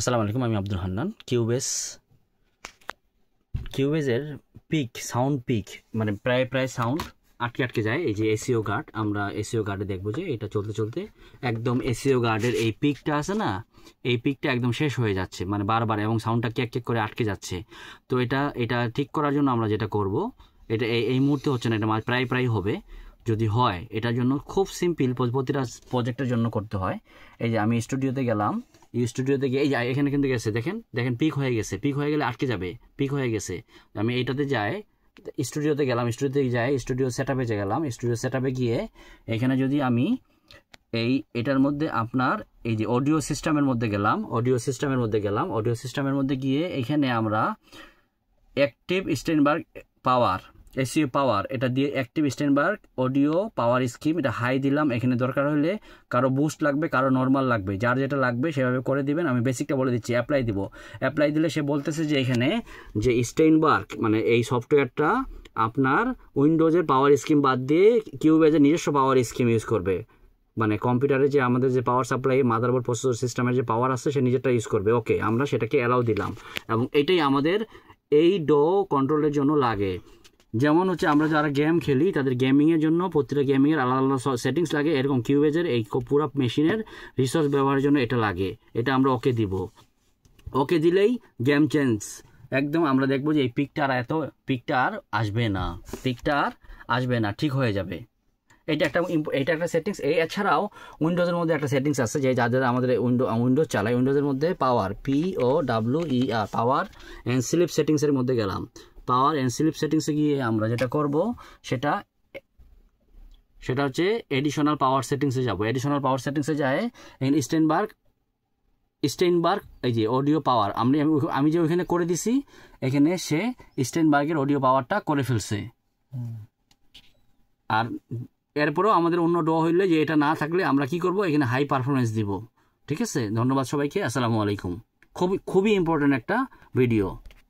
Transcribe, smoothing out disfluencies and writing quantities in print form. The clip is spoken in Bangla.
আসসালামু আলাইকুম, আমি আব্দুল হান্নান। কিউবেজের পিক সাউন্ড পিক মানে প্রায় সাউন্ড আটকে যায়। এই যে এসিও গার্ড, আমরা এসিও গার্ডে দেখবো যে এটা চলতে চলতে একদম এসিও গার্ডের এই পিকটা আছে না, এই পিকটা একদম শেষ হয়ে যাচ্ছে, মানে বারবার, এবং সাউন্ডটা কেক করে আটকে যাচ্ছে। তো এটা ঠিক করার জন্য আমরা যেটা করব, এটা এই মুহূর্তে হচ্ছে না, এটা প্রায় হবে। যদি হয়, এটার জন্য খুব সিম্পল, প্রতিটা প্রজেক্টের জন্য করতে হয়। এই যে আমি স্টুডিওতে গেলাম, এই স্টুডিওতে গিয়ে এই যে এখানে কিন্তু গেছে, দেখেন পিক হয়ে গেছে, পিক হয়ে গেলে আটকে যাবে, পিক হয়ে গেছে। আমি এইটাতে যাই, স্টুডিওতে গেলাম, স্টুডিও সেট আপে গেলাম, স্টুডিও সেট আপে গিয়ে এখানে যদি আমি এটার মধ্যে আপনার এই যে অডিও সিস্টেমের মধ্যে গেলাম, অডিও সিস্টেমের মধ্যে গিয়ে এখানে আমরা অ্যাক্টিভ স্টেনবার্গ পাওয়ার, এসিও পাওয়ার, এটা দিয়ে অ্যাক্টিভ স্টেনবার্গ অডিও পাওয়ার স্কিম, এটা হাই দিলাম। এখানে দরকার হলে কারো বুস্ট লাগবে, কারো নর্মাল লাগবে, যার যেটা লাগবে সেভাবে করে দিবেন। আমি বেসিকটা বলে দিচ্ছি, অ্যাপ্লাই দিলে সে বলতেছে যে এখানে যে স্টেইনবার্গ মানে এই সফটওয়্যারটা আপনার উইন্ডোজের পাওয়ার স্কিম বাদ দিয়ে কিউবেজের নিজস্ব পাওয়ার স্কিম ইউজ করবে, মানে কম্পিউটারে যে আমাদের যে পাওয়ার সাপ্লাই, মাদারবোর্ড, প্রসেসর সিস্টেমের যে পাওয়ার আছে সে নিজেরটা ইউজ করবে। ওকে, আমরা সেটাকে অ্যালাউ দিলাম, এবং এটাই আমাদের এই ডো কন্ট্রোলের জন্য লাগে। যেমন হচ্ছে আমরা যারা গেম খেলি তাদের গেমিংয়ের জন্য প্রতিটা গেমিংয়ের আলাদা আলাদা সেটিংস লাগে, এরকম কিউবেজের এই পুরো মেশিনের রিসোর্স ব্যবহারের জন্য এটা লাগে। এটা আমরা ওকে দিব, ওকে দিলেই গেম চেঞ্জ একদম। আমরা দেখবো যে এই পিকটা আর আসবে না, ঠিক হয়ে যাবে। এটা একটা সেটিংস। এছাড়াও উইন্ডোজের মধ্যে একটা সেটিংস আছে, যে যাদের আমাদের উইন্ডোজ চালায়, উইন্ডোজের মধ্যে পাওয়ার POWER পাওয়ার অ্যান্ড স্লিপ সেটিংসের মধ্যে গেলাম। পাওয়ার অ্যান্ড স্লিপ সেটিংসে গিয়ে আমরা যেটা করব সেটা হচ্ছে এডিশনাল পাওয়ার সেটিংসে যাব। এডিশনাল পাওয়ার সেটিংসে যায় এখানে স্টেইনবার্গ এই যে অডিও পাওয়ার, আমি যে ওইখানে করে দিছি, এখানে সে স্টেইনবার্গের অডিও পাওয়ারটা করে ফেলছে। আর এরপরেও আমাদের অন্য ডো হইলে যে এটা না থাকলে আমরা কি করব, এখানে হাই পারফরমেন্স দিব। ঠিক আছে, ধন্যবাদ সবাইকে, আসসালামু আলাইকুম। খুবই ইম্পর্টেন্ট একটা ভিডিও।